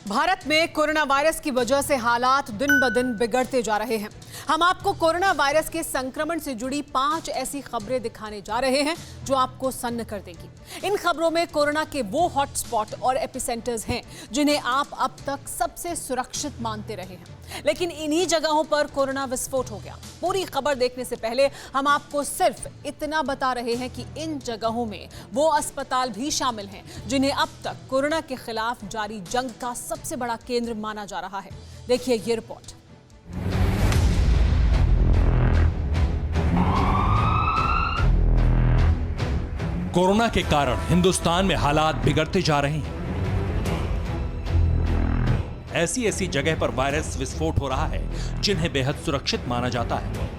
भारत में corona virus की वजह से हालात दिन ब दिन बिगड़ते जा रहे हैं। हम आपको कोरोना वायरस के संक्रमण से जुड़ी 5 ऐसी खबरें दिखाने जा रहे हैं जो आपको सन्न कर देंगी। इन खबरों में कोरोना के वो हॉटस्पॉट और एपिसेंटर्स हैं जिन्हें आप अब तक सबसे सुरक्षित मानते रहे हैं, लेकिन इन्हीं जगहों पर कोरोना विस्फोट हो गया। पूरी खबर देखने से पहले हम आपको सिर्फ इतना बता रहे हैं कि इन जगहों में वो अस्पताल भी शामिल हैं जिन्हें अब तक कोरोना के खिलाफ जारी जंग का सबसे बड़ा केंद्र माना जा रहा है। देखिए ये रिपोर्ट। कोरोना के कारण हिंदुस्तान में हालात बिगड़ते जा रहे हैं। ऐसी जगह पर वायरस विस्फोट हो रहा है जिन्हें बेहद सुरक्षित माना जाता है।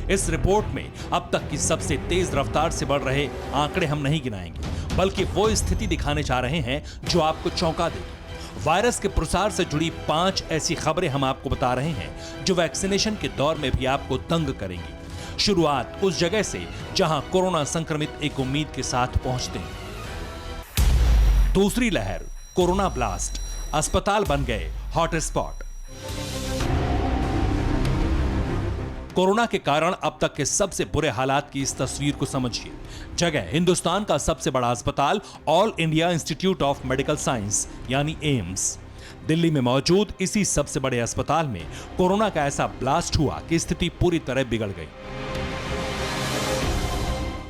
इस रिपोर्ट में अब तक की सबसे तेज रफ्तार से बढ़ रहे आंकड़े हम नहीं गिनाएंगे, बल्कि वो स्थिति दिखाने जा रहे हैं जो आपको चौंका देगी। वायरस के प्रसार से जुड़ी 5 ऐसी खबरें हम आपको बता रहे हैं जो वैक्सीनेशन के दौर में भी आपको तंग करेंगी। शुरुआत उस जगह से जहां कोरोना संक्रमित एक उम्मीद के साथ पहुंचते हैं। दूसरी लहर, कोरोना ब्लास्ट, अस्पताल बन गए हॉटस्पॉट। कोरोना के कारण अब तक के सबसे बुरे हालात की इस तस्वीर को समझिए। जगह हिंदुस्तान का सबसे बड़ा अस्पताल all India institute of medical science यानी एम्स। दिल्ली में मौजूद इसी सबसे बड़े अस्पताल में कोरोना का ऐसा ब्लास्ट हुआ कि स्थिति पूरी तरह बिगड़ गई।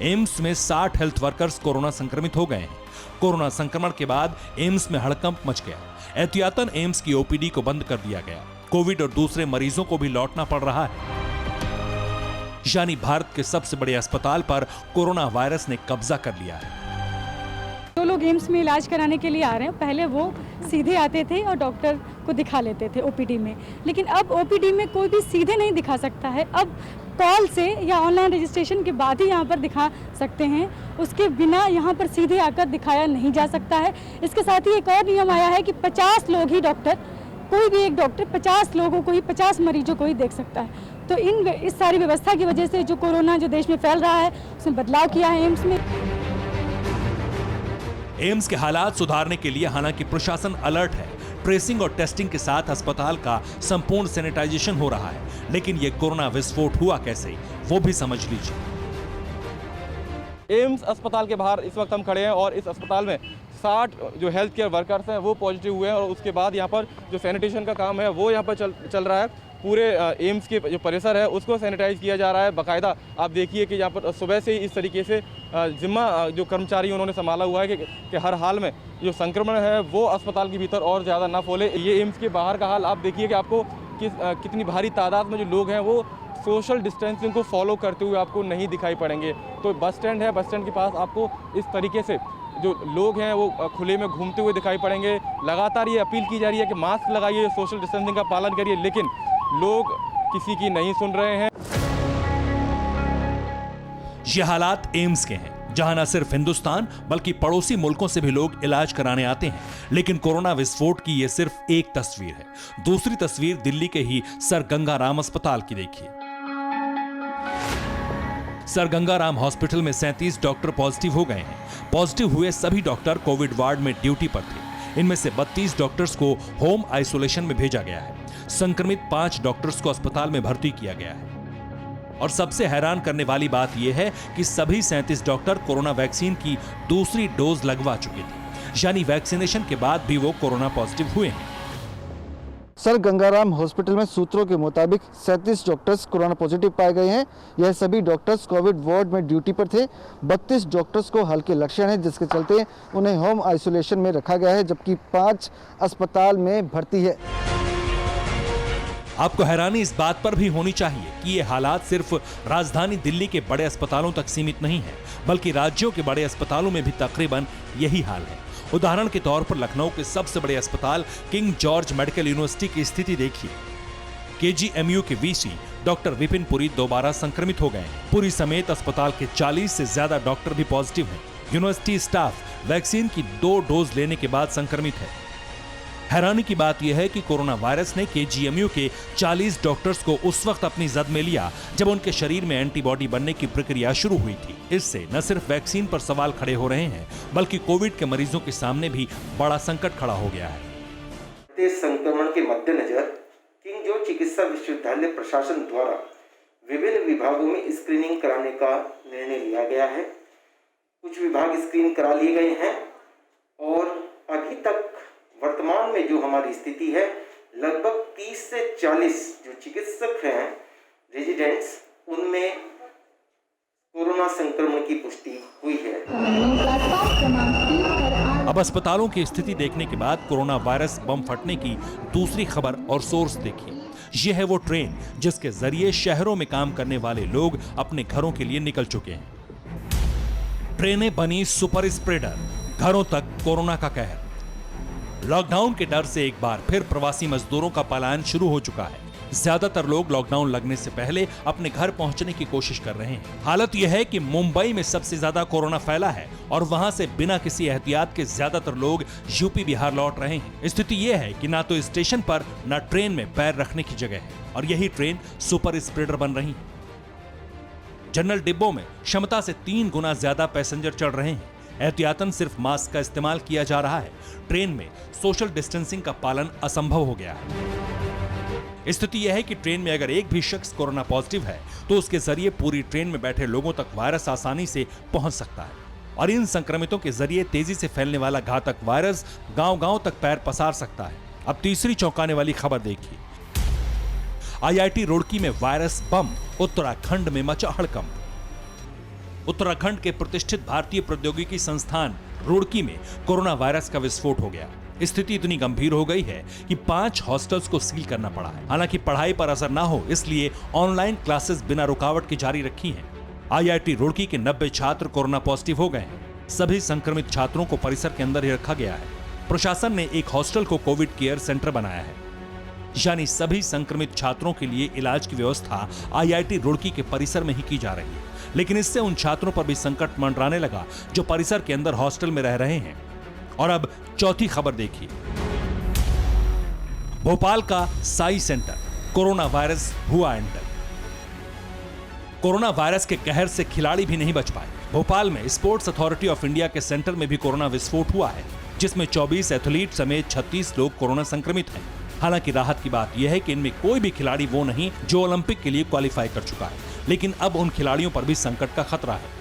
एम्स में 60 हेल्थ वर्कर्स कोरोना संक्रमित हो गए हैं। कोरोना संक्रमण के बाद एम्स में हड़कंप मच गया। एहतियातन एम्स की ओपीडी को बंद कर दिया गया। कोविड और दूसरे मरीजों को भी लौटना पड़ रहा है। यानी भारत के सबसे बड़े अस्पताल पर कोरोना वायरस ने कब्जा कर लिया है। जो लोग एम्स में इलाज कराने के लिए आ रहे हैं, पहले वो सीधे आते थे और डॉक्टर को दिखा लेते थे ओपीडी में, लेकिन अब ओपीडी में कोई भी सीधे नहीं दिखा सकता है। अब कॉल से या ऑनलाइन रजिस्ट्रेशन के बाद ही यहाँ पर दिखा सकते हैं, उसके बिना यहाँ पर सीधे आकर दिखाया नहीं जा सकता है। इसके साथ ही एक और नियम आया है कि 50 लोग ही डॉक्टर, कोई भी एक डॉक्टर 50 लोगों को ही, 50 मरीजों को ही देख सकता है। तो इस सारी व्यवस्था की वजह से जो कोरोना जो देश में फैल रहा है उसमें बदलाव किया है एम्स में। एम्स के हालात सुधारने के लिए हालांकि प्रशासन अलर्ट है। ट्रेसिंग और टेस्टिंग के साथ अस्पताल का संपूर्ण सैनिटाइजेशन हो रहा है, लेकिन ये कोरोना विस्फोट हुआ कैसे, वो भी समझ लीजिए। एम्स अस्पताल के बाहर इस वक्त हम खड़े हैं और इस अस्पताल में 60 जो हेल्थ केयर वर्कर्स हैं वो पॉजिटिव हुए हैं और उसके बाद यहाँ पर जो सैनिटेशन का काम है वो यहाँ पर चल रहा है। पूरे एम्स के जो परिसर है उसको सैनिटाइज किया जा रहा है बाकायदा। आप देखिए कि यहाँ पर सुबह से ही इस तरीके से जिम्मा जो कर्मचारी उन्होंने संभाला हुआ है कि हर हाल में जो संक्रमण है वो अस्पताल के भीतर और ज़्यादा ना फैले। ये एम्स के बाहर का हाल आप देखिए कि आपको कितनी भारी तादाद में जो लोग हैं वो सोशल डिस्टेंसिंग को फॉलो करते हुए आपको नहीं दिखाई पड़ेंगे। तो बस स्टैंड है, बस स्टैंड के पास आपको इस तरीके से जो लोग हैं वो खुले में घूमते हुए दिखाई पड़ेंगे। लगातार ये अपील की जा रही है कि मास्क लगाइए, सोशल डिस्टेंसिंग का पालन करिए, लेकिन लोग किसी की नहीं सुन रहे हैं। ये हालात एम्स के हैं जहां न सिर्फ हिंदुस्तान बल्कि पड़ोसी मुल्कों से भी लोग इलाज कराने आते हैं। लेकिन कोरोना विस्फोट की ये सिर्फ एक तस्वीर है। दूसरी तस्वीर दिल्ली के ही सर गंगाराम अस्पताल की देखिए। सर गंगाराम हॉस्पिटल में 37 डॉक्टर पॉजिटिव हो गए हैं। पॉजिटिव हुए सभी डॉक्टर कोविड वार्ड में ड्यूटी पर थे। इनमें से 32 डॉक्टर्स को होम आइसोलेशन में भेजा गया है। संक्रमित 5 डॉक्टर्स को अस्पताल में भर्ती किया गया है। और सबसे हैरान करने वाली बात यह है कि सभी 37 डॉक्टर कोरोना वैक्सीन की दूसरी डोज लगवा चुके थे, यानी वैक्सीनेशन के बाद भी वो कोरोना पॉजिटिव हुए हैं। सर गंगाराम हॉस्पिटल में सूत्रों के मुताबिक 37 डॉक्टर्स कोरोना पॉजिटिव पाए गए हैं। यह सभी डॉक्टर्स कोविड वार्ड में ड्यूटी पर थे। 32 डॉक्टर्स को हल्के लक्षण हैं, जिसके चलते उन्हें होम आइसोलेशन में रखा गया है, जबकि 5 अस्पताल में भर्ती है। आपको हैरानी इस बात पर भी होनी चाहिए कि ये हालात सिर्फ राजधानी दिल्ली के बड़े अस्पतालों तक सीमित नहीं है, बल्कि राज्यों के बड़े अस्पतालों में भी तकरीबन यही हाल है। उदाहरण के तौर पर लखनऊ के सबसे बड़े अस्पताल किंग जॉर्ज मेडिकल यूनिवर्सिटी की स्थिति देखिए। केजीएमयू के वीसी डॉक्टर विपिन पुरी दोबारा संक्रमित हो गए हैं। पुरी समेत अस्पताल के 40 से ज्यादा डॉक्टर भी पॉजिटिव हैं। यूनिवर्सिटी स्टाफ वैक्सीन की 2 डोज लेने के बाद संक्रमित है। हैरानी की बात यह है कि कोरोना वायरस ने केजीएमयू के 40 डॉक्टर्स को उस वक्त अपनी जद में लिया जब उनके शरीर में एंटीबॉडी बनने की प्रक्रिया शुरू हुई थी। इससे न सिर्फ वैक्सीन पर सवाल खड़े हो रहे हैं, बल्कि कोविड के मरीजों के सामने भी बड़ा संकट खड़ा हो गया है। बढ़ते संक्रमण के मद्देनजर किंग जॉर्ज चिकित्सा विश्वविद्यालय प्रशासन द्वारा विभिन्न विभागों में स्क्रीनिंग कराने का निर्णय लिया गया है। कुछ विभाग स्क्रीन करा लिए गए हैं और अभी तक वर्तमान में जो हमारी स्थिति है, लगभग 30 से 40 जो चिकित्सक हैं रेजिडेंट्स, उनमें कोरोना संक्रमण की पुष्टि हुई है। अब अस्पतालों की स्थिति देखने के बाद कोरोना वायरस बम फटने की दूसरी खबर और सोर्स देखिए। यह है वो ट्रेन जिसके जरिए शहरों में काम करने वाले लोग अपने घरों के लिए निकल चुके हैं। ट्रेनें बनी सुपर स्प्रेडर, घरों तक कोरोना का कहर। लॉकडाउन के डर से एक बार फिर प्रवासी मजदूरों का पलायन शुरू हो चुका है। ज्यादातर लोग लॉकडाउन लगने से पहले अपने घर पहुंचने की कोशिश कर रहे हैं। हालत यह है कि मुंबई में सबसे ज्यादा कोरोना फैला है और वहां से बिना किसी एहतियात के ज्यादातर लोग यूपी बिहार लौट रहे हैं। स्थिति यह है कि ना तो स्टेशन पर ना ट्रेन में पैर रखने की जगह है और यही ट्रेन सुपर स्प्रेडर बन रही है। जनरल डिब्बों में क्षमता से 3 गुना ज्यादा पैसेंजर चढ़ रहे हैं। एहतियातन सिर्फ मास्क का इस्तेमाल किया जा रहा है। ट्रेन में सोशल डिस्टेंसिंग का पालन असंभव हो गया है। स्थिति यह है कि ट्रेन में अगर एक भी शख्स कोरोना पॉजिटिव है तो उसके जरिए पूरी ट्रेन में बैठे लोगों तक वायरस आसानी से पहुंच सकता है और इन संक्रमितों के जरिए तेजी से फैलने वाला घातक वायरस गांव-गांव तक पैर पसार सकता है। अब तीसरी चौंकाने वाली खबर देखिए। IIT रुड़की में वायरस बम, उत्तराखंड में मचा हड़कंप। उत्तराखंड के प्रतिष्ठित भारतीय प्रौद्योगिकी संस्थान रुड़की में कोरोना वायरस का विस्फोट हो गया। स्थिति इतनी गंभीर हो गई है कि 5 हॉस्टल्स को सील करना पड़ा है। हालांकि पढ़ाई पर असर ना हो इसलिए ऑनलाइन क्लासेस बिना रुकावट के जारी रखी हैं। IIT रुड़की के 90 छात्र कोरोना पॉजिटिव हो गए हैं। सभी संक्रमित छात्रों को परिसर के अंदर ही रखा गया है। प्रशासन ने एक हॉस्टल को कोविड केयर सेंटर बनाया है, यानी सभी संक्रमित छात्रों के लिए इलाज की व्यवस्था IIT रुड़की के परिसर में ही की जा रही है। लेकिन इससे उन छात्रों पर भी संकट मंडराने लगा जो परिसर के अंदर हॉस्टल में रह रहे हैं। और अब चौथी खबर देखिए। भोपाल का साई सेंटर, कोरोना वायरस हुआ एंटर। कोरोना वायरस के कहर से खिलाड़ी भी नहीं बच पाए। भोपाल में स्पोर्ट्स अथॉरिटी ऑफ इंडिया के सेंटर में भी कोरोना विस्फोट हुआ है, जिसमें 24 एथलीट समेत 36 लोग कोरोना संक्रमित हैं। हालांकि राहत की बात यह है कि इनमें कोई भी खिलाड़ी वो नहीं जो ओलंपिक के लिए क्वालिफाई कर चुका है, लेकिन अब उन खिलाड़ियों पर भी संकट का खतरा है।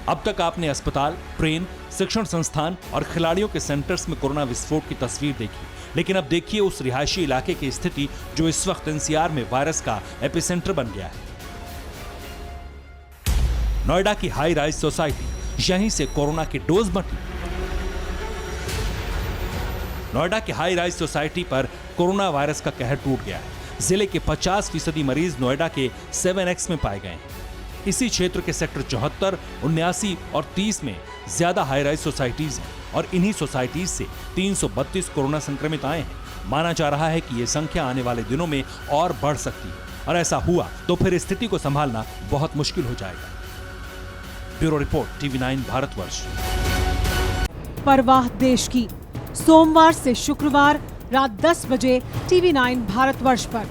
अब तक आपने अस्पताल, ट्रेन, शिक्षण संस्थान और खिलाड़ियों के सेंटर्स में कोरोना विस्फोट की तस्वीर देखी, लेकिन अब देखिए उस रिहायशी इलाके की स्थिति जो इस वक्त NCR में वायरस का एपिसेंटर बन गया है। नोएडा की हाई राइज सोसाइटी, यहीं से कोरोना की डोज बटी। नोएडा की हाई राइज सोसाइटी पर कोरोना वायरस का कहर टूट गया है। जिले के 50% मरीज नोएडा के 7X में पाए गए हैं। इसी क्षेत्र के सेक्टर 74, 79 और 30 में ज्यादा हाई राइज सोसाइटीज हैं और इन्हीं सोसाइटीज से 332 कोरोना संक्रमित आए हैं। माना जा रहा है कि यह संख्या आने वाले दिनों में और बढ़ सकती है और ऐसा हुआ तो फिर स्थिति को संभालना बहुत मुश्किल हो जाएगा। Bureau report, TV9 Bharatvarsh. परवाह देश की, सोमवार से शुक्रवार रात 10 बजे TV9 भारतवर्ष पर।